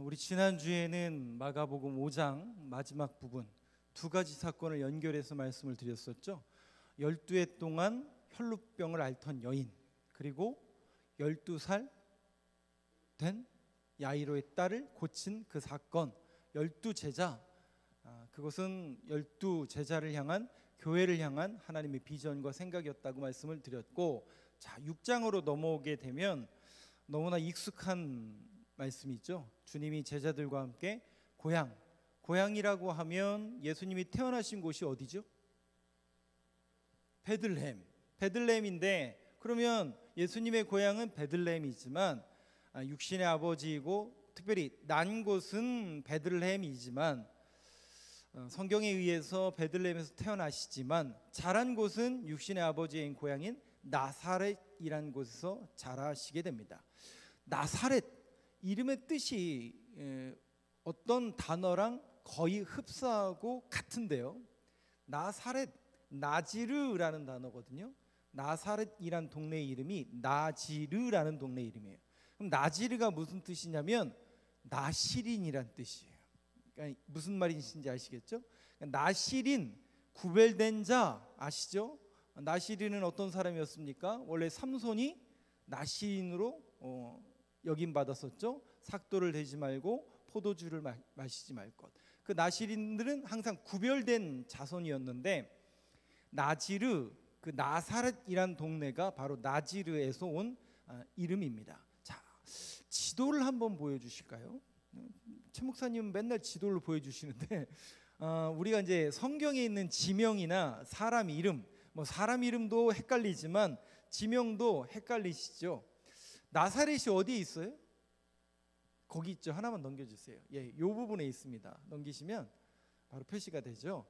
우리 지난주에는 마가복음 5장 마지막 부분 두 가지 사건을 연결해서 말씀을 드렸었죠. 12해 동안 혈루병을 앓던 여인, 그리고 12살 된 야이로의 딸을 고친 그 사건, 12제자. 그것은 12제자를 향한, 교회를 향한 하나님의 비전과 생각이었다고 말씀을 드렸고, 자, 6장으로 넘어오게 되면 너무나 익숙한 말씀이죠. 주님이 제자들과 함께 고향이라고 하면 예수님이 태어나신 곳이 어디죠? 베들레헴인데, 그러면 예수님의 고향은 베들레헴이지만 육신의 아버지이고 특별히 난 곳은 베들레헴이지만 성경에 의해서 베들레헴에서 태어나시지만 자란 곳은 육신의 아버지의 고향인 나사렛이라는 곳에서 자라시게 됩니다. 나사렛, 이름의 뜻이 어떤 단어랑 거의 흡사하고 같은데요. 나사렛, 나지르라는 단어거든요. 나사렛이란 동네 이름이 나지르라는 동네 이름이에요. 그럼 나지르가 무슨 뜻이냐면 나시린이란 뜻이에요. 그러니까 무슨 말인지 아시겠죠? 나시린, 구별된 자 아시죠? 나시린은 어떤 사람이었습니까? 원래 삼손이 나시린으로 여김 받았었죠. 삭도를 대지 말고 포도주를 마시지 말 것. 그 나시린들은 항상 구별된 자손이었는데, 나지르, 그 나사렛이란 동네가 바로 나지르에서 온 이름입니다. 자, 지도를 한번 보여주실까요? 최 목사님은 맨날 지도를 보여주시는데 우리가 이제 성경에 있는 지명이나 사람 이름, 사람 이름도 헷갈리지만 지명도 헷갈리시죠? 나사렛이 어디에 있어요? 거기 있죠. 하나만 넘겨주세요. 예, 이 부분에 있습니다. 넘기시면 바로 표시가 되죠.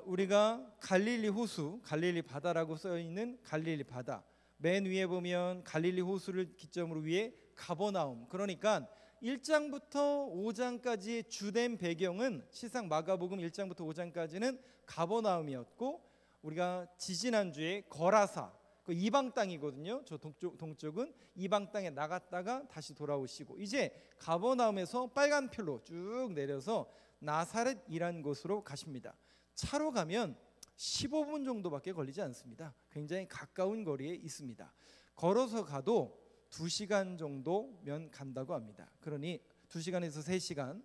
우리가 갈릴리 호수, 갈릴리 바다라고 써 있는 갈릴리 바다, 맨 위에 보면 갈릴리 호수를 기점으로 위에 가버나움. 그러니까 1장부터 5장까지의 주된 배경은 실상 마가복음 1장부터 5장까지는 가버나움이었고, 우리가 지지난주에 거라사, 그 이방 땅이거든요. 저 동쪽은 이방 땅에 나갔다가 다시 돌아오시고, 이제 가버나움에서 빨간 표로 쭉 내려서 나사렛이란 곳으로 가십니다. 차로 가면 15분 정도밖에 걸리지 않습니다. 굉장히 가까운 거리에 있습니다. 걸어서 가도 2시간 정도면 간다고 합니다. 그러니 2시간에서 3시간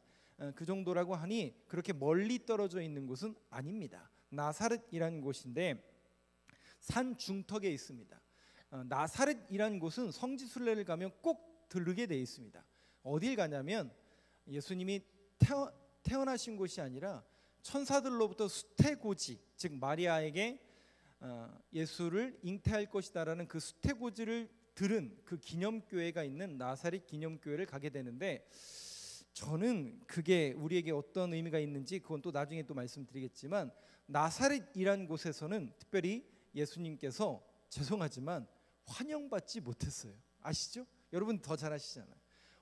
그 정도라고 하니 그렇게 멀리 떨어져 있는 곳은 아닙니다. 나사렛이라는 곳인데 산 중턱에 있습니다. 나사렛이라는 곳은 성지순례를 가면 꼭 들르게 되어 있습니다. 어딜 가냐면 예수님이 태어나신 곳이 아니라 천사들로부터 수태고지, 즉 마리아에게 예수를 잉태할 것이다라는 그 수태고지를 들은 그 기념교회가 있는 나사렛 기념교회를 가게 되는데, 저는 그게 우리에게 어떤 의미가 있는지 그건 또 나중에 또 말씀드리겠지만, 나사렛이란 곳에서는 특별히 예수님께서 죄송하지만 환영받지 못했어요. 아시죠? 여러분 더 잘 아시잖아요.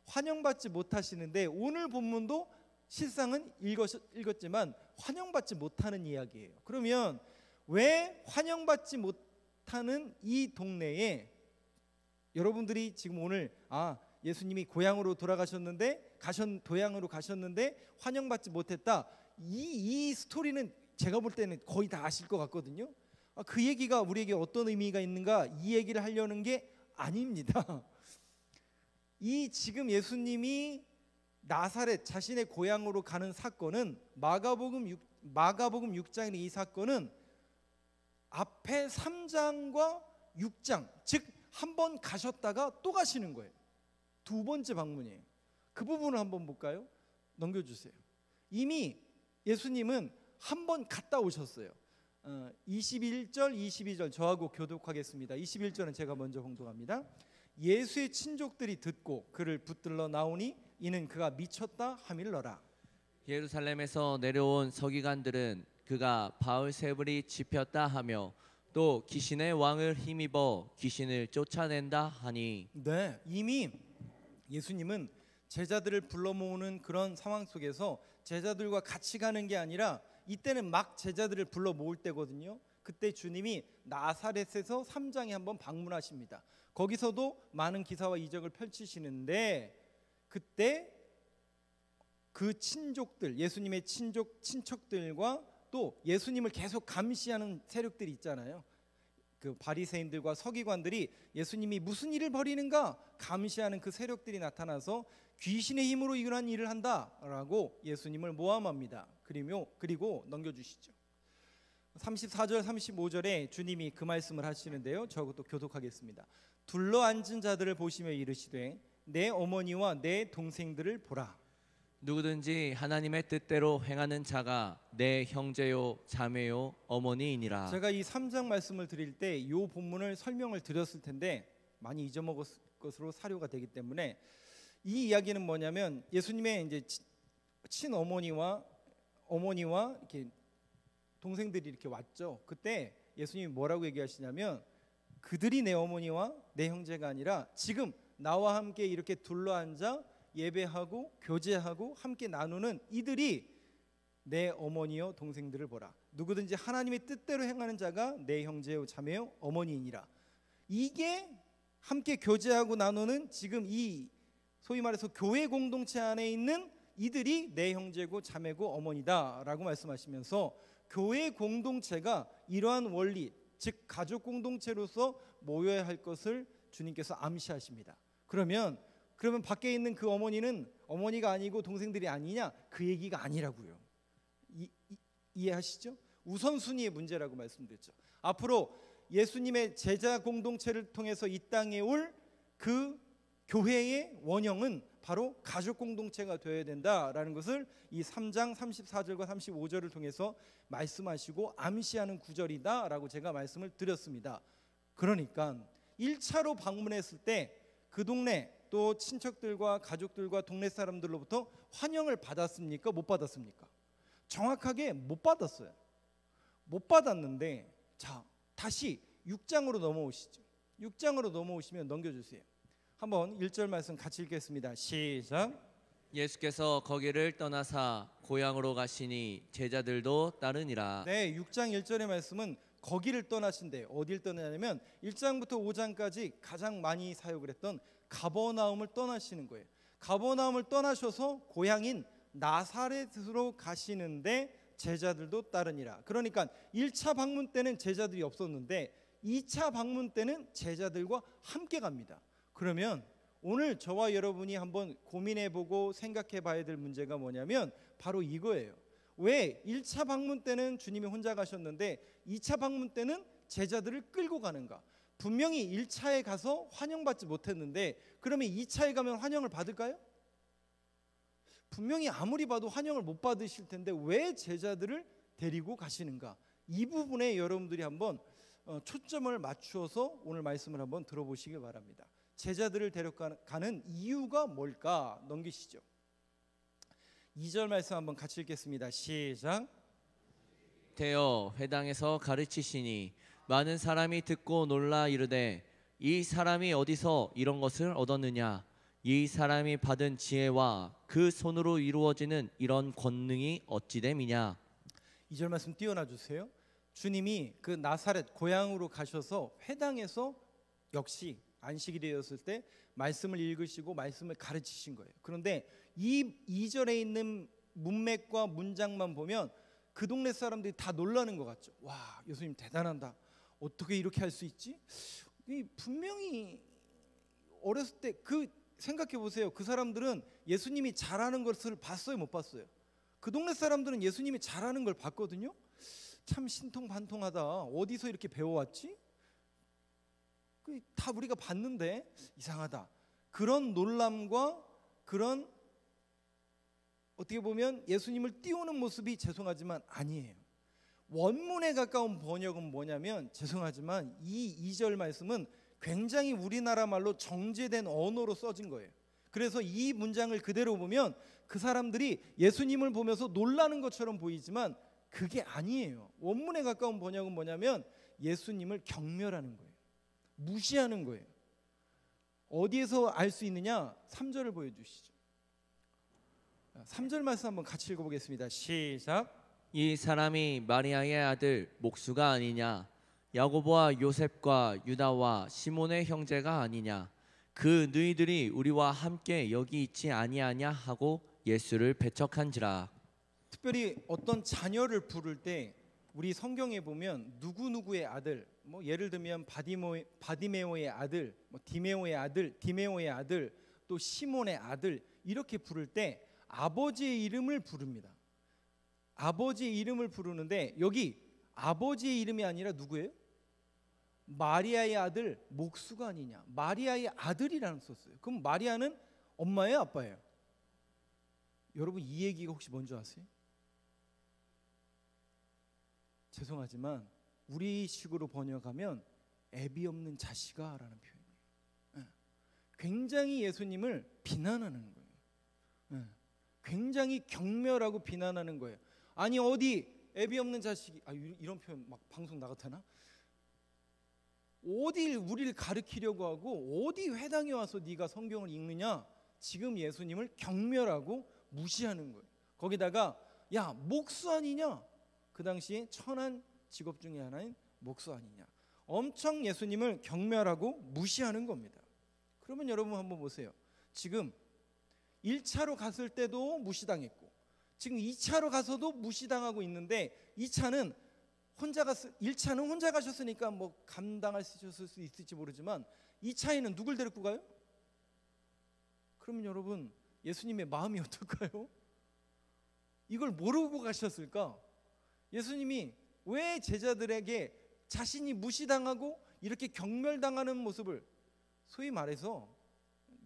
환영받지 못하시는데 오늘 본문도 실상은 읽었지만 환영받지 못하는 이야기예요. 그러면 왜 환영받지 못하는 이 동네에 여러분들이 지금 오늘 예수님이 고향으로 돌아가셨는데 도양으로 가셨는데 환영받지 못했다, 이 스토리는 제가 볼 때는 거의 다 아실 것 같거든요. 그 얘기가 우리에게 어떤 의미가 있는가, 이 얘기를 하려는 게 아닙니다. 이 지금 예수님이 나사렛 자신의 고향으로 가는 사건은 마가복음 6장의 이 사건은 앞에 3장과 6장, 즉 한 번 가셨다가 또 가시는 거예요. 두 번째 방문이에요. 그 부분을 한번 볼까요? 넘겨주세요. 이미 예수님은 한 번 갔다 오셨어요. 21절 22절 저하고 교독하겠습니다. 21절은 제가 먼저 봉독합니다. 예수의 친족들이 듣고 그를 붙들러 나오니 이는 그가 미쳤다 함일러라. 예루살렘에서 내려온 서기관들은 그가 바울세불이 집혔다 하며 또 귀신의 왕을 힘입어 귀신을 쫓아낸다 하니, 네, 이미 예수님은 제자들을 불러 모으는 그런 상황 속에서 제자들과 같이 가는 게 아니라 이때는 막 제자들을 불러 모을 때거든요. 그때 주님이 나사렛에서 3장에 한번 방문하십니다. 거기서도 많은 기사와 이적을 펼치시는데, 그때 그 친족들, 예수님의 친척들과 또 예수님을 계속 감시하는 세력들이 있잖아요. 그 바리새인들과 서기관들이 예수님이 무슨 일을 벌이는가 감시하는 그 세력들이 나타나서 귀신의 힘으로 이러한 일을 한다라고 예수님을 모함합니다. 그리고 넘겨주시죠. 34절 35절에 주님이 그 말씀을 하시는데요. 저것도 교독하겠습니다. 둘러앉은 자들을 보시며 이르시되 내 어머니와 내 동생들을 보라. 누구든지 하나님의 뜻대로 행하는 자가 내 형제요 자매요 어머니이니라. 제가 이 3장 말씀을 드릴 때 이 본문을 설명을 드렸을 텐데 많이 잊어먹었을 것으로 사료가 되기 때문에 이 이야기는 뭐냐면 예수님의 이제 친어머니와 이렇게 동생들이 이렇게 왔죠. 그때 예수님이 뭐라고 얘기하시냐면 그들이 내 어머니와 내 형제가 아니라 지금 나와 함께 이렇게 둘러앉아 예배하고 교제하고 함께 나누는 이들이 내 어머니요 동생들을 보라. 누구든지 하나님의 뜻대로 행하는 자가 내 형제요 자매요 어머니이니라. 이게 함께 교제하고 나누는 지금 이 소위 말해서 교회 공동체 안에 있는 이들이 내 형제고 자매고 어머니다라고 말씀하시면서 교회 공동체가 이러한 원리, 즉 가족 공동체로서 모여야 할 것을 주님께서 암시하십니다. 그러면 밖에 있는 그 어머니는 어머니가 아니고 동생들이 아니냐? 그 얘기가 아니라고요. 이해하시죠? 우선순위의 문제라고 말씀드렸죠. 앞으로 예수님의 제자 공동체를 통해서 이 땅에 올 그 교회의 원형은 바로 가족 공동체가 되어야 된다라는 것을 이 3장 34절과 35절을 통해서 말씀하시고 암시하는 구절이다라고 제가 말씀을 드렸습니다. 그러니까 1차로 방문했을 때 그 동네 또 친척들과 가족들과 동네 사람들로부터 환영을 받았습니까? 못 받았습니까? 정확하게 못 받았어요. 못 받았는데 자 다시 6장으로 넘어오시죠. 6장으로 넘어오시면 넘겨주세요. 한번 1절 말씀 같이 읽겠습니다. 시작. 예수께서 거기를 떠나사 고향으로 가시니 제자들도 따르니라. 네, 6장 1절의 말씀은 거기를 떠나신대요. 어딜 떠나냐면 1장부터 5장까지 가장 많이 사역을 했던 가버나움을 떠나시는 거예요. 가버나움을 떠나셔서 고향인 나사렛으로 가시는데 제자들도 따르니라. 그러니까 1차 방문 때는 제자들이 없었는데 2차 방문 때는 제자들과 함께 갑니다. 그러면 오늘 저와 여러분이 한번 고민해보고 생각해봐야 될 문제가 뭐냐면 바로 이거예요. 왜 1차 방문 때는 주님이 혼자 가셨는데 2차 방문 때는 제자들을 끌고 가는가? 분명히 1차에 가서 환영받지 못했는데 그러면 2차에 가면 환영을 받을까요? 분명히 아무리 봐도 환영을 못 받으실 텐데 왜 제자들을 데리고 가시는가? 이 부분에 여러분들이 한번 초점을 맞추어서 오늘 말씀을 한번 들어보시기 바랍니다. 제자들을 데려가는 이유가 뭘까? 넘기시죠. 2절 말씀 한번 같이 읽겠습니다. 시작. 되어 회당에서 가르치시니 많은 사람이 듣고 놀라 이르되 이 사람이 어디서 이런 것을 얻었느냐? 이 사람이 받은 지혜와 그 손으로 이루어지는 이런 권능이 어찌 됨이냐? 2절 말씀 띄워놔 주세요. 주님이 그 나사렛 고향으로 가셔서 회당에서 역시 안식일이 되었을 때 말씀을 읽으시고 말씀을 가르치신 거예요. 그런데 이 2절에 있는 문맥과 문장만 보면 그 동네 사람들이 다 놀라는 것 같죠. 와, 예수님 대단하다. 어떻게 이렇게 할 수 있지? 분명히 어렸을 때 그 생각해 보세요. 그 사람들은 예수님이 잘하는 것을 봤어요, 못 봤어요? 그 동네 사람들은 예수님이 잘하는 걸 봤거든요. 참 신통반통하다. 어디서 이렇게 배워왔지? 다 우리가 봤는데 이상하다. 그런 놀람과 그런 어떻게 보면 예수님을 띄우는 모습이 죄송하지만 아니에요. 원문에 가까운 번역은 뭐냐면 죄송하지만 이 2절 말씀은 굉장히 우리나라 말로 정제된 언어로 써진 거예요. 그래서 이 문장을 그대로 보면 그 사람들이 예수님을 보면서 놀라는 것처럼 보이지만 그게 아니에요. 원문에 가까운 번역은 뭐냐면 예수님을 경멸하는 거예요. 무시하는 거예요. 어디에서 알 수 있느냐? 3절을 보여주시죠. 3절 말씀 한번 같이 읽어보겠습니다. 시작. 이 사람이 마리아의 아들 목수가 아니냐? 야고보와 요셉과 유다와 시몬의 형제가 아니냐? 그 너희들이 우리와 함께 여기 있지 아니하냐 하고 예수를 배척한지라. 특별히 어떤 자녀를 부를 때 우리 성경에 보면 누구누구의 아들, 뭐 예를 들면 바디메오의 아들, 뭐 디메오의 아들, 또 시몬의 아들 이렇게 부를 때 아버지의 이름을 부릅니다. 아버지의 이름을 부르는데 여기 아버지의 이름이 아니라 누구예요? 마리아의 아들 목수가 아니냐. 마리아의 아들이라는 썼어요. 그럼 마리아는 엄마예요, 아빠예요? 여러분 이 얘기가 혹시 뭔지 아세요? 죄송하지만 우리 식으로 번역하면 애비 없는 자식아라는 표현이에요. 굉장히 예수님을 비난하는 거예요. 굉장히 경멸하고 비난하는 거예요. 아니 어디 애비 없는 자식이 이런 표현 막 방송 나가도 되나? 어디 우리를 가르치려고 하고 어디 회당에 와서 네가 성경을 읽느냐? 지금 예수님을 경멸하고 무시하는 거예요. 거기다가 야 목수 아니냐? 그 당시에 천한 직업 중에 하나인 목수 아니냐. 엄청 예수님을 경멸하고 무시하는 겁니다. 그러면 여러분 한번 보세요. 지금 1차로 갔을 때도 무시당했고 지금 2차로 가서도 무시당하고 있는데 1차는 혼자 가셨으니까 뭐 감당하셨을 수 있을지 모르지만 2차에는 누굴 데리고 가요? 그러면 여러분 예수님의 마음이 어떨까요? 이걸 모르고 가셨을까? 예수님이 왜 제자들에게 자신이 무시당하고 이렇게 경멸당하는 모습을, 소위 말해서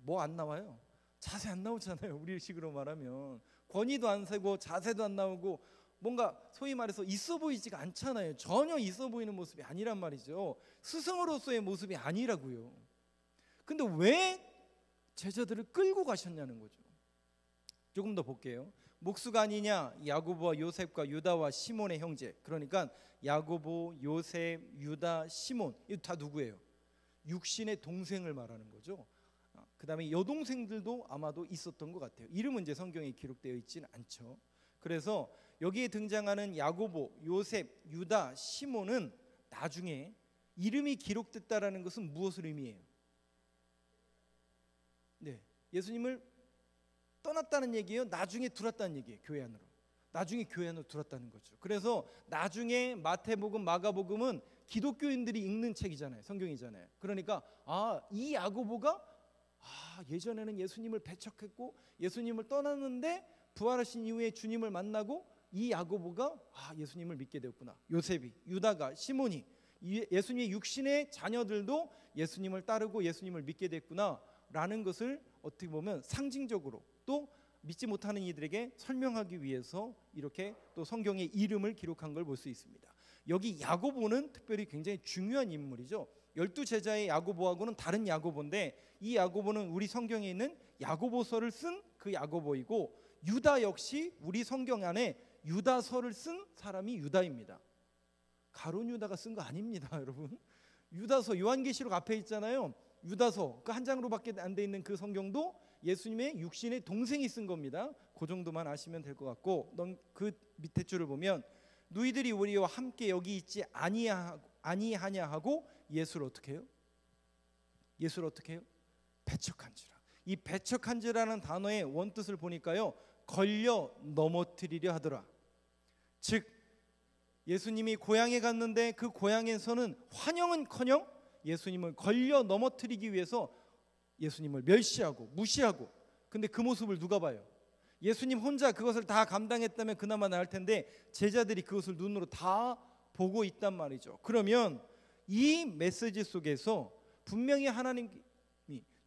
뭐 안 나와요? 자세 안 나오잖아요. 우리식으로 말하면 권위도 안 세고 자세도 안 나오고 뭔가 소위 말해서 있어 보이지가 않잖아요. 전혀 있어 보이는 모습이 아니란 말이죠. 스승으로서의 모습이 아니라고요. 근데 왜 제자들을 끌고 가셨냐는 거죠. 조금 더 볼게요. 목수가 아니냐? 야고보와 요셉과 유다와 시몬의 형제. 그러니까 야고보, 요셉, 유다, 시몬 이 다 누구예요? 육신의 동생을 말하는 거죠. 그 다음에 여동생들도 아마도 있었던 것 같아요. 이름은 이제 성경에 기록되어 있지는 않죠. 그래서 여기에 등장하는 야고보, 요셉, 유다, 시몬은 나중에 이름이 기록됐다라는 것은 무엇을 의미해요? 네, 예수님을 떠났다는 얘기예요? 나중에 들어왔다는 얘기예요? 교회 안으로. 나중에 교회 안으로 들어왔다는 거죠. 그래서 나중에 마태복음, 마가복음은 기독교인들이 읽는 책이잖아요. 성경이잖아요. 그러니까 이 야고보가 예전에는 예수님을 배척했고 예수님을 떠났는데 부활하신 이후에 주님을 만나고 이 야고보가 예수님을 믿게 되었구나. 요셉이, 유다가, 시몬이, 예수님의 육신의 자녀들도 예수님을 따르고 예수님을 믿게 됐구나 라는 것을 어떻게 보면 상징적으로 또 믿지 못하는 이들에게 설명하기 위해서 이렇게 또 성경의 이름을 기록한 걸 볼 수 있습니다. 여기 야고보는 특별히 굉장히 중요한 인물이죠. 12제자의 야고보하고는 다른 야고보인데 이 야고보는 우리 성경에 있는 야고보서를 쓴 그 야고보이고 유다 역시 우리 성경 안에 유다서를 쓴 사람이 유다입니다. 가룟 유다가 쓴 거 아닙니다, 여러분. 유다서 요한계시록 앞에 있잖아요. 유다서 그 한 장으로밖에 안 돼 있는 그 성경도 예수님의 육신의 동생이 쓴 겁니다. 그 정도만 아시면 될 것 같고 그 밑에 줄을 보면 너희들이 우리와 함께 여기 있지 아니하냐 하고 예수를 어떻게 해요? 예수를 어떻게 해요? 배척한지라. 이 배척한지라는 단어의 원뜻을 보니까요, 걸려 넘어뜨리려 하더라. 즉 예수님이 고향에 갔는데 그 고향에서는 환영은커녕 예수님을 걸려 넘어뜨리기 위해서 예수님을 멸시하고 무시하고, 근데 그 모습을 누가 봐요? 예수님 혼자 그것을 다 감당했다면 그나마 나을 텐데 제자들이 그것을 눈으로 다 보고 있단 말이죠. 그러면 이 메시지 속에서 분명히 하나님이,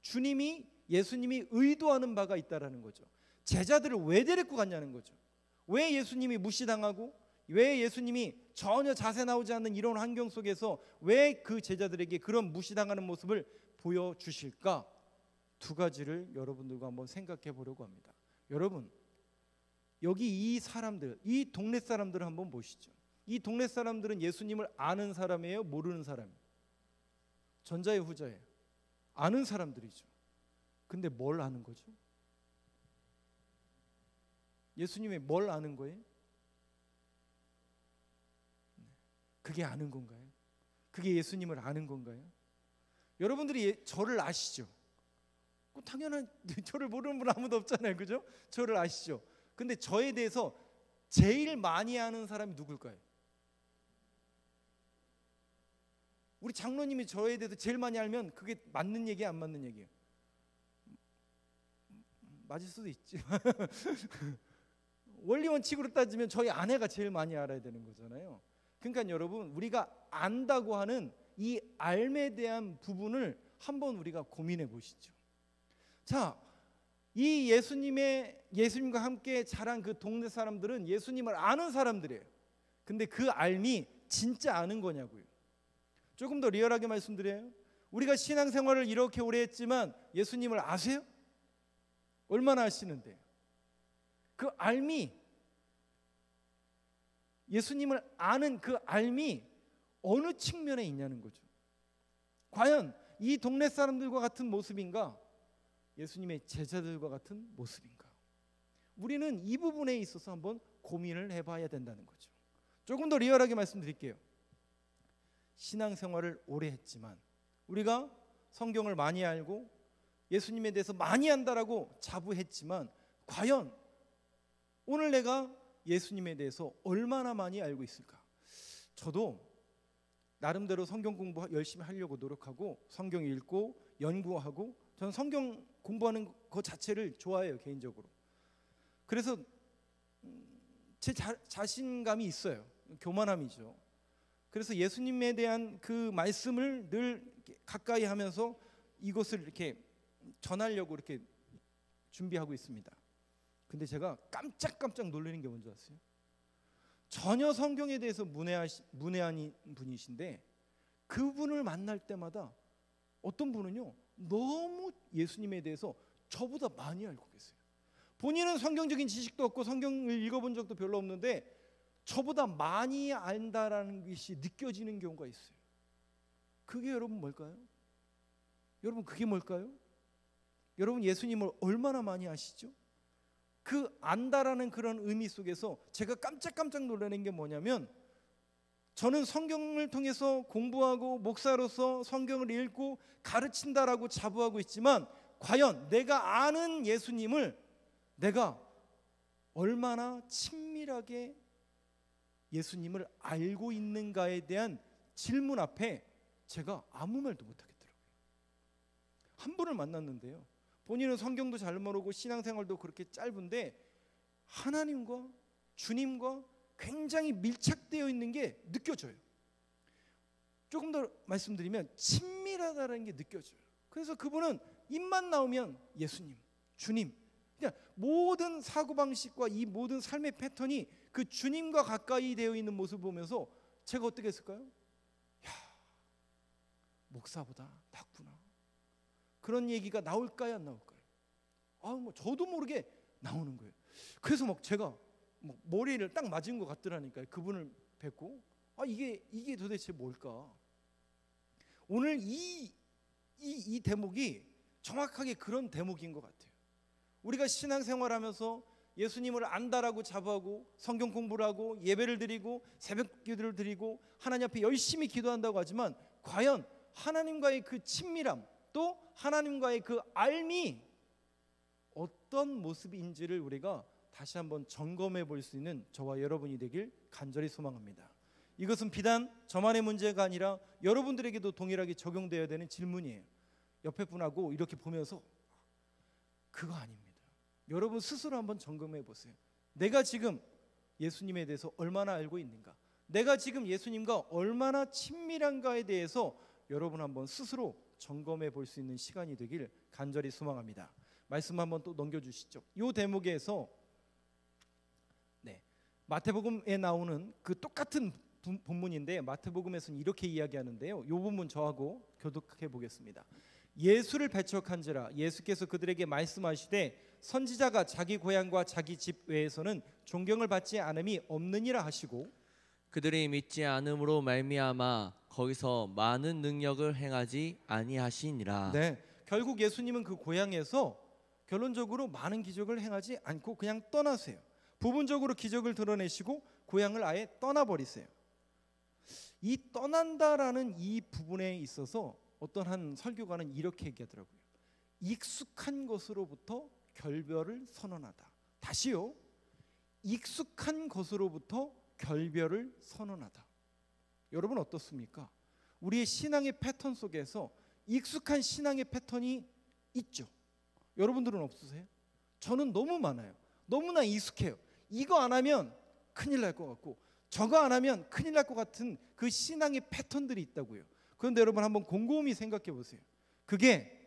주님이, 예수님이 의도하는 바가 있다라는 거죠. 제자들을 왜 데리고 갔냐는 거죠. 왜 예수님이 무시당하고 왜 예수님이 전혀 자세 나오지 않는 이런 환경 속에서 왜 그 제자들에게 그런 무시당하는 모습을 보여주실까? 두 가지를 여러분들과 한번 생각해 보려고 합니다. 여러분, 여기 이 사람들, 이 동네 사람들을 한번 보시죠. 이 동네 사람들은 예수님을 아는 사람이에요? 모르는 사람이에요? 전자예요, 후자예요? 아는 사람들이죠. 근데 뭘 아는 거죠? 예수님이 뭘 아는 거예요? 그게 아는 건가요? 그게 예수님을 아는 건가요? 여러분들이 저를 아시죠? 당연한 저를 모르는 분 아무도 없잖아요, 그죠? 저를 아시죠? 근데 저에 대해서 제일 많이 아는 사람이 누굴까요? 우리 장로님이 저에 대해서 제일 많이 알면 그게 맞는 얘기야, 안 맞는 얘기예요? 맞을 수도 있지. 원리 원칙으로 따지면 저희 아내가 제일 많이 알아야 되는 거잖아요. 그러니까 여러분, 우리가 안다고 하는 이 알에 대한 부분을 한번 우리가 고민해 보시죠. 자, 이 예수님과 함께 자란 그 동네 사람들은 예수님을 아는 사람들이에요. 근데 그 알미 진짜 아는 거냐고요. 조금 더 리얼하게 말씀드려요. 우리가 신앙생활을 이렇게 오래 했지만 예수님을 아세요? 얼마나 아시는데요? 그 알미, 예수님을 아는 그 알미 어느 측면에 있냐는 거죠. 과연 이 동네 사람들과 같은 모습인가? 예수님의 제자들과 같은 모습인가? 우리는 이 부분에 있어서 한번 고민을 해봐야 된다는 거죠. 조금 더 리얼하게 말씀드릴게요. 신앙생활을 오래 했지만, 우리가 성경을 많이 알고 예수님에 대해서 많이 안다라고 자부했지만, 과연 오늘 내가 예수님에 대해서 얼마나 많이 알고 있을까? 저도 나름대로 성경 공부 열심히 하려고 노력하고 성경 읽고 연구하고, 저는 성경 공부하는 것 자체를 좋아해요, 개인적으로. 그래서 제 자신감이 있어요. 교만함이죠. 그래서 예수님에 대한 그 말씀을 늘 가까이 하면서 이것을 이렇게 전하려고 이렇게 준비하고 있습니다. 근데 제가 깜짝깜짝 놀라는 게 뭔지 아세요? 전혀 성경에 대해서 문외한인 분이신데, 그분을 만날 때마다 어떤 분은요, 너무 예수님에 대해서 저보다 많이 알고 계세요. 본인은 성경적인 지식도 없고 성경을 읽어본 적도 별로 없는데 저보다 많이 안다라는 것이 느껴지는 경우가 있어요. 그게 여러분 뭘까요? 여러분, 그게 뭘까요? 여러분, 예수님을 얼마나 많이 아시죠? 그 안다라는 그런 의미 속에서 제가 깜짝깜짝 놀라는 게 뭐냐면, 저는 성경을 통해서 공부하고 목사로서 성경을 읽고 가르친다라고 자부하고 있지만, 과연 내가 아는 예수님을 내가 얼마나 친밀하게 예수님을 알고 있는가에 대한 질문 앞에 제가 아무 말도 못하겠더라고요. 한 분을 만났는데요, 본인은 성경도 잘 모르고 신앙생활도 그렇게 짧은데 하나님과 주님과 굉장히 밀착되어 있는 게 느껴져요. 조금 더 말씀드리면 친밀하다는 게 느껴져요. 그래서 그분은 입만 나오면 예수님, 주님, 그냥 모든 사고방식과 이 모든 삶의 패턴이 그 주님과 가까이 되어 있는 모습을 보면서 제가 어떻게 했을까요? 야, 목사보다 낫구나. 그런 얘기가 나올까요, 안 나올까요? 저도 모르게 나오는 거예요. 그래서 제가 머리를 딱 맞은 것 같더라니까요. 그분을 뵙고 이게 도대체 뭘까? 오늘 이 대목이 정확하게 그런 대목인 것 같아요. 우리가 신앙생활하면서 예수님을 안다라고 자부하고 성경 공부를 하고 예배를 드리고 새벽 기도를 드리고 하나님 앞에 열심히 기도한다고 하지만, 과연 하나님과의 그 친밀함, 또 하나님과의 그 알미 어떤 모습인지를 우리가 다시 한번 점검해 볼 수 있는 저와 여러분이 되길 간절히 소망합니다. 이것은 비단 저만의 문제가 아니라 여러분들에게도 동일하게 적용되어야 되는 질문이에요. 옆에 분하고 이렇게 보면서 그거 아닙니다. 여러분 스스로 한번 점검해 보세요. 내가 지금 예수님에 대해서 얼마나 알고 있는가? 내가 지금 예수님과 얼마나 친밀한가에 대해서 여러분 한번 스스로 점검해 볼 수 있는 시간이 되길 간절히 소망합니다. 말씀 한번 또 넘겨주시죠. 이 대목에서 마태복음에 나오는 그 똑같은 본문인데, 마태복음에서는 이렇게 이야기하는데요, 이 부분 저하고 교독해 보겠습니다. 예수를 배척한지라 예수께서 그들에게 말씀하시되 선지자가 자기 고향과 자기 집 외에서는 존경을 받지 않음이 없느니라 하시고, 그들이 믿지 않음으로 말미암아 거기서 많은 능력을 행하지 아니하시니라. 결국 예수님은 그 고향에서 결론적으로 많은 기적을 행하지 않고 그냥 떠나세요. 부분적으로 기적을 드러내시고 고향을 아예 떠나버리세요. 이 떠난다라는 이 부분에 있어서 어떤 한 설교가는 이렇게 얘기하더라고요. 익숙한 것으로부터 결별을 선언하다. 다시요. 익숙한 것으로부터 결별을 선언하다. 여러분 어떻습니까? 우리의 신앙의 패턴 속에서 익숙한 신앙의 패턴이 있죠. 여러분들은 없으세요? 저는 너무 많아요. 너무나 익숙해요. 이거 안 하면 큰일 날 것 같고 저거 안 하면 큰일 날 것 같은 그 신앙의 패턴들이 있다고요. 그런데 여러분 한번 곰곰이 생각해 보세요. 그게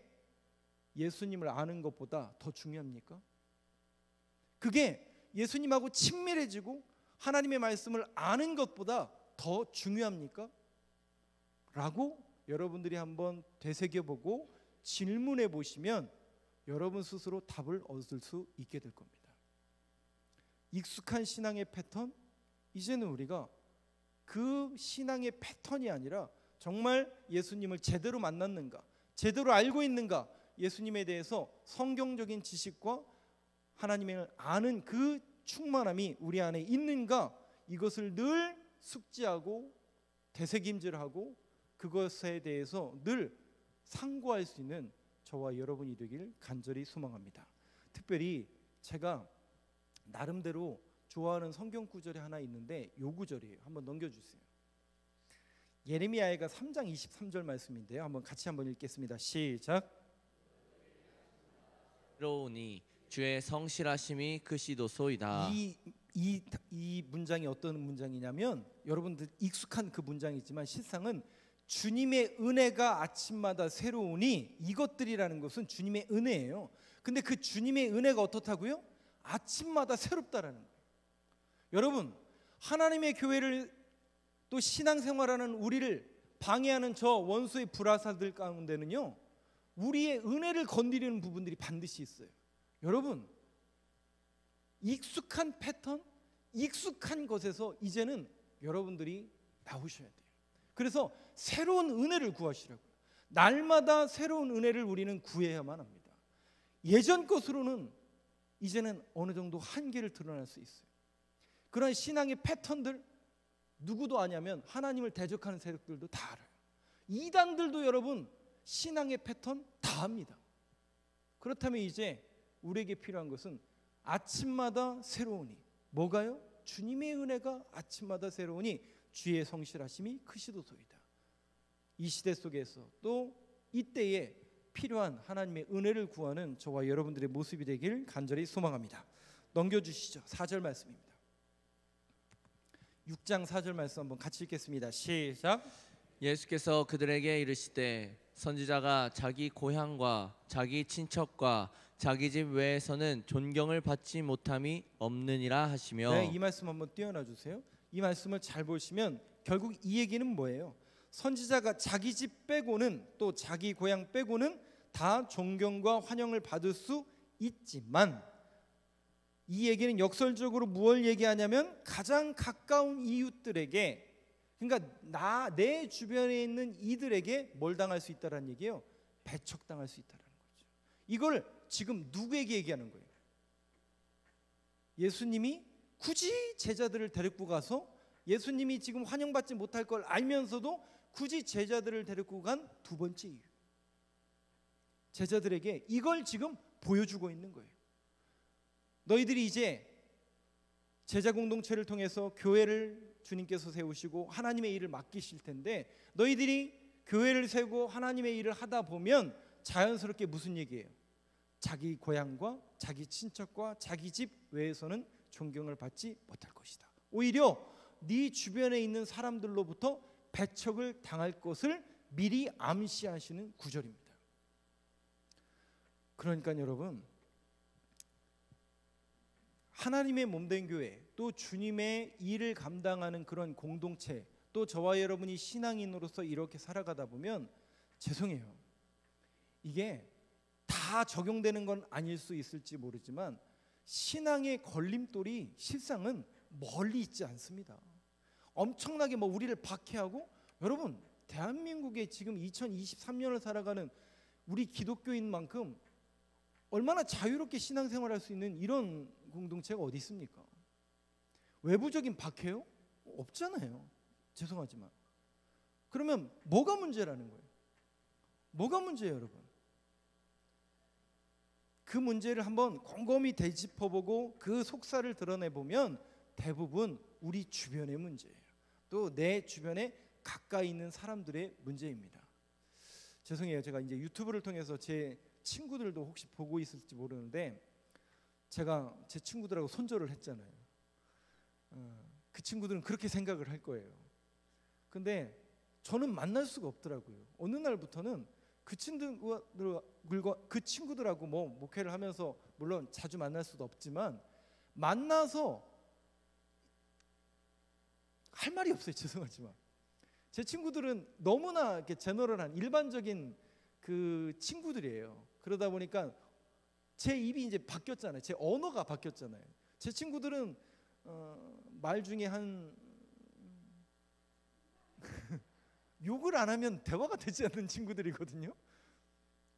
예수님을 아는 것보다 더 중요합니까? 그게 예수님하고 친밀해지고 하나님의 말씀을 아는 것보다 더 중요합니까? 라고 여러분들이 한번 되새겨보고 질문해 보시면 여러분 스스로 답을 얻을 수 있게 될 겁니다. 익숙한 신앙의 패턴, 이제는 우리가 그 신앙의 패턴이 아니라 정말 예수님을 제대로 만났는가, 제대로 알고 있는가, 예수님에 대해서 성경적인 지식과 하나님을 아는 그 충만함이 우리 안에 있는가, 이것을 늘 숙지하고 되새김질하고 그것에 대해서 늘 상고할 수 있는 저와 여러분이 되길 간절히 소망합니다. 특별히 제가 나름대로 좋아하는 성경 구절이 하나 있는데 요 구절이에요. 한번 넘겨주세요. 예레미야가 3장 23절 말씀인데요. 한번 같이 한번 읽겠습니다. 시작. 새로우니 주의 성실하심이 크시도소이다. 이 문장이 어떤 문장이냐면 여러분들 익숙한 그 문장이지만 실상은 주님의 은혜가 아침마다 새로우니, 이것들이라는 것은 주님의 은혜예요. 근데 그 주님의 은혜가 어떻다고요? 아침마다 새롭다라는 거예요. 여러분, 하나님의 교회를 또 신앙생활하는 우리를 방해하는 저 원수의 불화살들 가운데는요, 우리의 은혜를 건드리는 부분들이 반드시 있어요. 여러분, 익숙한 패턴, 익숙한 것에서 이제는 여러분들이 나오셔야 돼요. 그래서 새로운 은혜를 구하시라고요. 날마다 새로운 은혜를 우리는 구해야만 합니다. 예전 것으로는 이제는 어느 정도 한계를 드러낼 수 있어요. 그런 신앙의 패턴들 누구도 아냐면 하나님을 대적하는 세력들도 다 알아요. 이단들도 여러분 신앙의 패턴 다 압니다. 그렇다면 이제 우리에게 필요한 것은 아침마다 새로우니, 뭐가요? 주님의 은혜가 아침마다 새로우니 주의 성실하심이 크시도소이다. 이 시대 속에서 또 이때에 필요한 하나님의 은혜를 구하는 저와 여러분들의 모습이 되길 간절히 소망합니다. 넘겨주시죠. 4절 말씀입니다. 6장 4절 말씀 한번 같이 읽겠습니다. 시작. 예수께서 그들에게 이르시되 선지자가 자기 고향과 자기 친척과 자기 집 외에서는 존경을 받지 못함이 없느니라 하시며. 네, 이 말씀 한번 띄워놔 주세요. 이 말씀을 잘 보시면 결국 이 얘기는 뭐예요? 선지자가 자기 집 빼고는, 또 자기 고향 빼고는 다 존경과 환영을 받을 수 있지만, 이 얘기는 역설적으로 무엇을 얘기하냐면 가장 가까운 이웃들에게, 그러니까 내 주변에 있는 이들에게 뭘 당할 수 있다라는 얘기예요. 배척당할 수 있다라는 거죠. 이걸 지금 누구에게 얘기하는 거예요? 예수님이 굳이 제자들을 데리고 가서, 예수님이 지금 환영받지 못할 걸 알면서도 굳이 제자들을 데리고 간 두 번째 이유, 제자들에게 이걸 지금 보여주고 있는 거예요. 너희들이 이제 제자 공동체를 통해서 교회를 주님께서 세우시고 하나님의 일을 맡기실 텐데, 너희들이 교회를 세우고 하나님의 일을 하다 보면 자연스럽게 무슨 얘기예요? 자기 고향과 자기 친척과 자기 집 외에서는 존경을 받지 못할 것이다. 오히려 네 주변에 있는 사람들로부터 배척을 당할 것을 미리 암시하시는 구절입니다. 그러니까 여러분, 하나님의 몸된 교회, 또 주님의 일을 감당하는 그런 공동체, 또 저와 여러분이 신앙인으로서 이렇게 살아가다 보면, 죄송해요, 이게 다 적용되는 건 아닐 수 있을지 모르지만 신앙의 걸림돌이 실상은 멀리 있지 않습니다. 엄청나게 우리를 박해하고, 여러분 대한민국에 지금 2023년을 살아가는 우리 기독교인만큼 얼마나 자유롭게 신앙생활할 수 있는 이런 공동체가 어디 있습니까? 외부적인 박해요? 없잖아요. 죄송하지만. 그러면 뭐가 문제라는 거예요? 뭐가 문제예요, 여러분? 그 문제를 한번 곰곰이 되짚어보고 그 속살을 드러내보면 대부분 우리 주변의 문제예요. 또 내 주변에 가까이 있는 사람들의 문제입니다. 죄송해요. 제가 이제 유튜브를 통해서 제 친구들도 혹시 보고 있을지 모르는데 제가 제 친구들하고 손절을 했잖아요. 그 친구들은 그렇게 생각을 할 거예요. 근데 저는 만날 수가 없더라고요. 어느 날부터는 그 친구들하고 뭐 목회를 하면서 물론 자주 만날 수도 없지만 만나서 할 말이 없어요. 죄송하지만 제 친구들은 너무나 이렇게 제너럴한 일반적인 그 친구들이에요. 그러다 보니까 제 입이 이제 바뀌었잖아요. 제 언어가 바뀌었잖아요. 제 친구들은 말 중에 한 욕을 안 하면 대화가 되지 않는 친구들이거든요.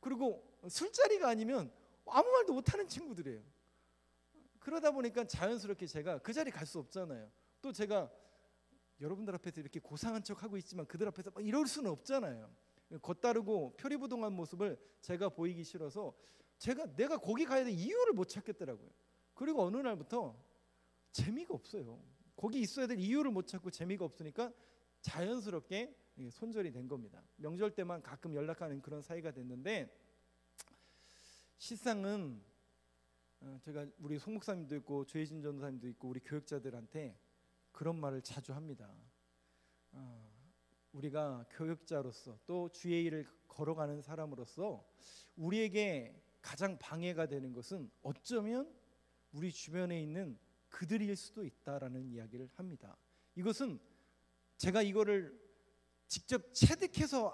그리고 술자리가 아니면 아무 말도 못하는 친구들이에요. 그러다 보니까 자연스럽게 제가 그 자리 갈 수 없잖아요. 또 제가 여러분들 앞에서 이렇게 고상한 척 하고 있지만 그들 앞에서 막 이럴 수는 없잖아요. 겉다르고 표리부동한 모습을 제가 보이기 싫어서 내가 거기 가야 될 이유를 못 찾겠더라고요. 그리고 어느 날부터 재미가 없어요. 거기 있어야 될 이유를 못 찾고 재미가 없으니까 자연스럽게 손절이 된 겁니다. 명절 때만 가끔 연락하는 그런 사이가 됐는데 실상은 제가 우리 송 목사님도 있고 조혜진 전도사님도 있고 우리 교육자들한테 그런 말을 자주 합니다. 우리가 교육자로서 또 주의 일을 걸어가는 사람으로서 우리에게 가장 방해가 되는 것은 어쩌면 우리 주변에 있는 그들일 수도 있다라는 이야기를 합니다. 이것은 제가 이거를 직접 체득해서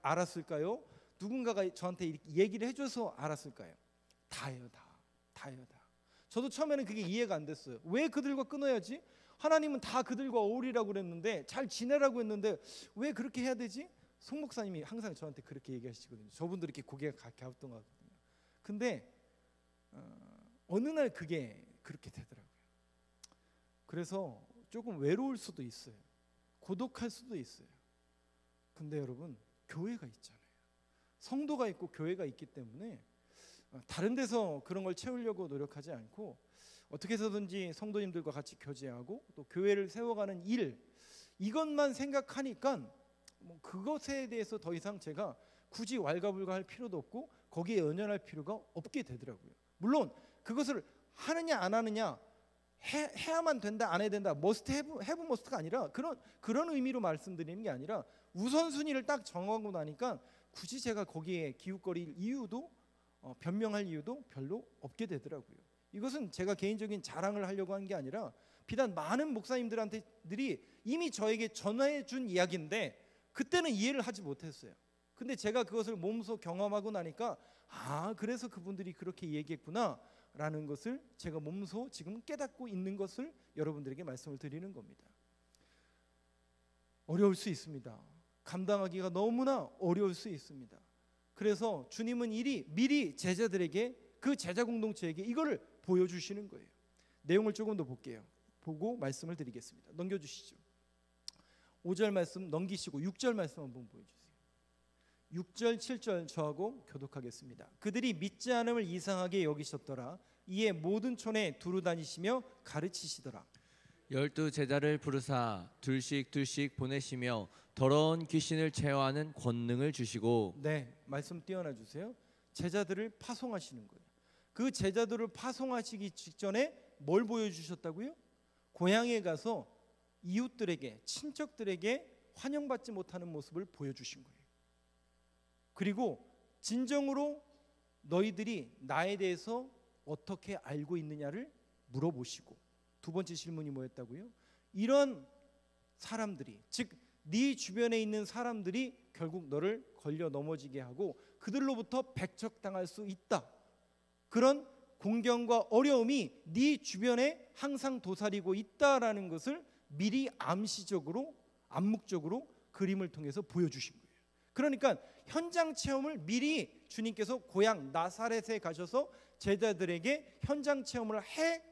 알았을까요? 누군가가 저한테 얘기를 해줘서 알았을까요? 다예요. 다예요. 저도 처음에는 그게 이해가 안 됐어요. 왜 그들과 끊어야지? 하나님은 다 그들과 어울리라고 그랬는데 잘 지내라고 했는데 왜 그렇게 해야 되지? 송 목사님이 항상 저한테 그렇게 얘기하시거든요. 저분도 이렇게 고개가 갸우뚱하거든요. 근데 어느 날 그게 그렇게 되더라고요. 그래서 조금 외로울 수도 있어요. 고독할 수도 있어요. 근데 여러분 교회가 있잖아요. 성도가 있고 교회가 있기 때문에 다른 데서 그런 걸 채우려고 노력하지 않고 어떻게 해서든지 성도님들과 같이 교제하고 또 교회를 세워가는 일 이것만 생각하니까 뭐 그것에 대해서 더 이상 제가 굳이 왈가불가할 필요도 없고 거기에 연연할 필요가 없게 되더라고요. 물론 그것을 하느냐 안 하느냐 해야만 된다 안 해야 된다 머스트 해브 머스트가 아니라 그런 의미로 말씀드리는 게 아니라 우선순위를 딱 정하고 나니까 굳이 제가 거기에 기웃거릴 이유도 변명할 이유도 별로 없게 되더라고요. 이것은 제가 개인적인 자랑을 하려고 한 게 아니라 비단 많은 목사님들이 이미 저에게 전해 준 이야기인데 그때는 이해를 하지 못했어요. 근데 제가 그것을 몸소 경험하고 나니까 그래서 그분들이 그렇게 얘기했구나 라는 것을 제가 몸소 지금 깨닫고 있는 것을 여러분들에게 말씀을 드리는 겁니다. 어려울 수 있습니다. 감당하기가 너무나 어려울 수 있습니다. 그래서 주님은 미리 제자들에게 그 제자 공동체에게 이거를 보여주시는 거예요. 내용을 조금 더 볼게요. 보고 말씀을 드리겠습니다. 넘겨주시죠. 5절 말씀 넘기시고 6절 말씀 한번 보여주세요. 6절 7절 저하고 교독하겠습니다. 그들이 믿지 않음을 이상하게 여기셨더라. 이에 모든 촌에 두루 다니시며 가르치시더라. 12 제자를 부르사 둘씩 보내시며 더러운 귀신을 제어하는 권능을 주시고 네, 말씀 띄어놔 주세요. 제자들을 파송하시는 거예요. 그 제자들을 파송하시기 직전에 뭘 보여주셨다고요? 고향에 가서 이웃들에게 친척들에게 환영받지 못하는 모습을 보여주신 거예요. 그리고 진정으로 너희들이 나에 대해서 어떻게 알고 있느냐를 물어보시고 두 번째 질문이 뭐였다고요? 이런 사람들이 즉 네 주변에 있는 사람들이 결국 너를 걸려 넘어지게 하고 그들로부터 배척당할 수 있다. 그런 공경과 어려움이 네 주변에 항상 도사리고 있다라는 것을 미리 암묵적으로 그림을 통해서 보여주신 거예요. 그러니까 현장 체험을 미리 주님께서 고향 나사렛에 가셔서 제자들에게 현장 체험을 해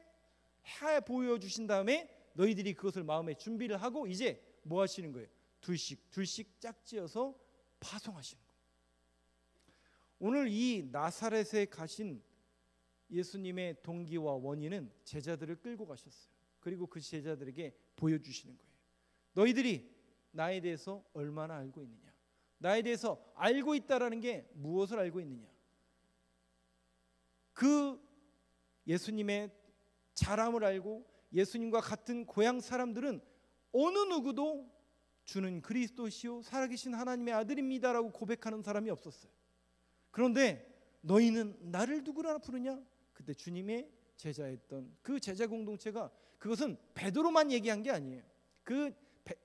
보여주신 다음에 너희들이 그것을 마음에 준비를 하고 이제 뭐 하시는 거예요? 둘씩 짝지어서 파송하시는 거예요. 오늘 이 나사렛에 가신 예수님의 동기와 원인은 제자들을 끌고 가셨어요. 그리고 그 제자들에게 보여주시는 거예요. 너희들이 나에 대해서 얼마나 알고 있느냐, 나에 대해서 알고 있다라는 게 무엇을 알고 있느냐. 그 예수님의 자람을 알고 예수님과 같은 고향 사람들은 어느 누구도 주는 그리스도시요 살아계신 하나님의 아들입니다라고 고백하는 사람이 없었어요. 그런데 너희는 나를 누구라 부르냐? 그때 주님의 제자였던 그 제자 공동체가, 그것은 베드로만 얘기한 게 아니에요. 그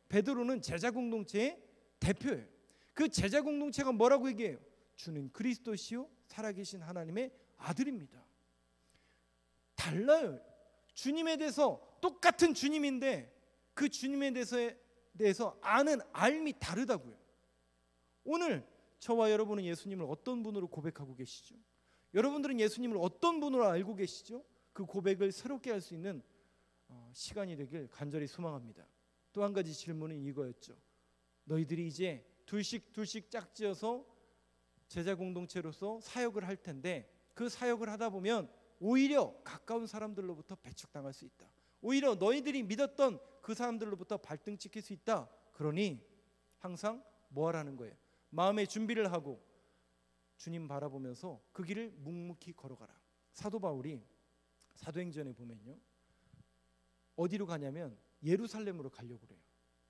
베드로는 제자 공동체의 대표예요. 그 제자 공동체가 뭐라고 얘기해요? 주는 그리스도시요 살아계신 하나님의 아들입니다. 달라요. 주님에 대해서 똑같은 주님인데 그 주님에 대해서 아는 알미 다르다고요. 오늘 저와 여러분은 예수님을 어떤 분으로 고백하고 계시죠? 여러분들은 예수님을 어떤 분으로 알고 계시죠? 그 고백을 새롭게 할 수 있는 시간이 되길 간절히 소망합니다. 또 한 가지 질문은 이거였죠. 너희들이 이제 둘씩 짝지어서 제자 공동체로서 사역을 할 텐데 그 사역을 하다 보면 오히려 가까운 사람들로부터 배척당할 수 있다. 오히려 너희들이 믿었던 그 사람들로부터 발등 찍힐 수 있다. 그러니 항상 뭐 하라는 거예요? 마음의 준비를 하고 주님 바라보면서 그 길을 묵묵히 걸어가라. 사도 바울이 사도행전에 보면요, 어디로 가냐면 예루살렘으로 가려고 그래요.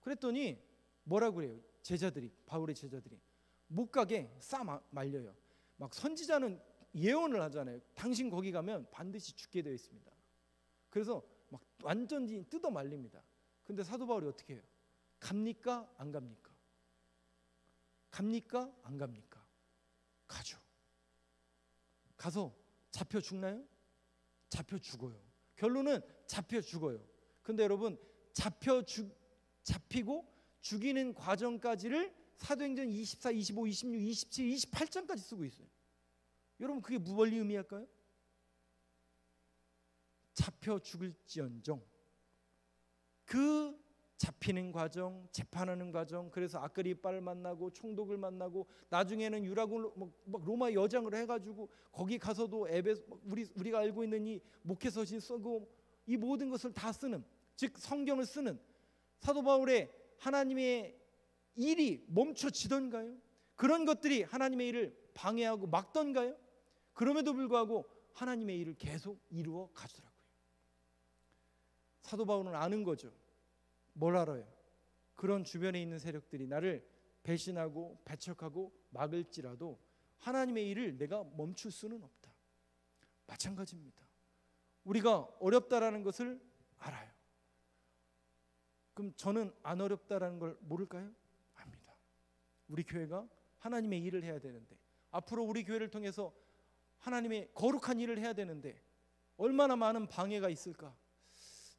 그랬더니 뭐라고 그래요? 제자들이, 바울의 제자들이 못 가게 말려요. 막 선지자는 예언을 하잖아요. 당신 거기 가면 반드시 죽게 되어 있습니다. 그래서 막 완전히 뜯어 말립니다. 근데 사도 바울이 어떻게 해요? 갑니까? 안 갑니까? 갑니까? 안 갑니까? 가죠. 가서 잡혀 죽나요? 잡혀 죽어요. 결론은 잡혀 죽어요. 근데 여러분, 잡히고 죽이는 과정까지를 사도행전 24, 25, 26, 27, 28장까지 쓰고 있어요. 여러분, 그게 무얼리 의미할까요? 잡혀 죽을지언정, 그 잡히는 과정, 재판하는 과정, 그래서 아그리빠를 만나고 총독을 만나고 나중에는 유라굴 막 로마 여장을 해가지고 거기 가서도 우리가 알고 있는 이 목회서신 쓰고 이 모든 것을 다 쓰는, 즉 성경을 쓰는 사도 바울의 하나님의 일이 멈춰지던가요? 그런 것들이 하나님의 일을 방해하고 막던가요? 그럼에도 불구하고 하나님의 일을 계속 이루어 가더라고요. 사도 바울은 아는 거죠. 뭘 알아요? 그런 주변에 있는 세력들이 나를 배신하고 배척하고 막을지라도 하나님의 일을 내가 멈출 수는 없다. 마찬가지입니다. 우리가 어렵다라는 것을 알아요. 그럼 저는 안 어렵다라는 걸 모를까요? 압니다. 우리 교회가 하나님의 일을 해야 되는데, 앞으로 우리 교회를 통해서 하나님의 거룩한 일을 해야 되는데 얼마나 많은 방해가 있을까?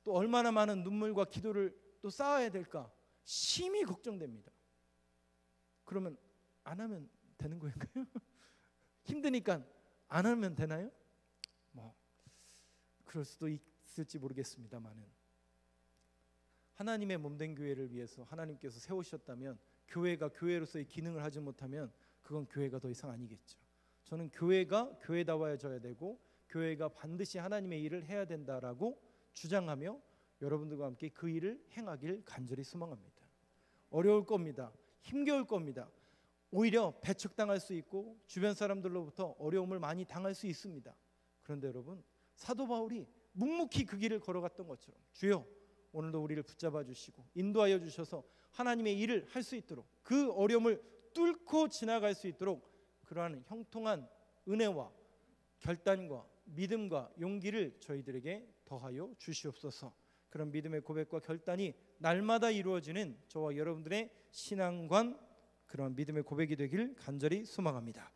또 얼마나 많은 눈물과 기도를 또 쌓아야 될까? 심히 걱정됩니다. 그러면 안 하면 되는 거인가요? 힘드니까 안 하면 되나요? 뭐 그럴 수도 있을지 모르겠습니다만은, 하나님의 몸된 교회를 위해서 하나님께서 세우셨다면 교회가 교회로서의 기능을 하지 못하면 그건 교회가 더 이상 아니겠죠. 저는 교회가 교회다워져야 되고 교회가 반드시 하나님의 일을 해야 된다라고 주장하며 여러분들과 함께 그 일을 행하길 간절히 소망합니다. 어려울 겁니다. 힘겨울 겁니다. 오히려 배척당할 수 있고 주변 사람들로부터 어려움을 많이 당할 수 있습니다. 그런데 여러분, 사도 바울이 묵묵히 그 길을 걸어갔던 것처럼 주여 오늘도 우리를 붙잡아 주시고 인도하여 주셔서 하나님의 일을 할 수 있도록, 그 어려움을 뚫고 지나갈 수 있도록 그러한 형통한 은혜와 결단과 믿음과 용기를 저희들에게 더하여 주시옵소서. 그런 믿음의 고백과 결단이 날마다 이루어지는 저와 여러분들의 신앙관, 그런 믿음의 고백이 되길 간절히 소망합니다.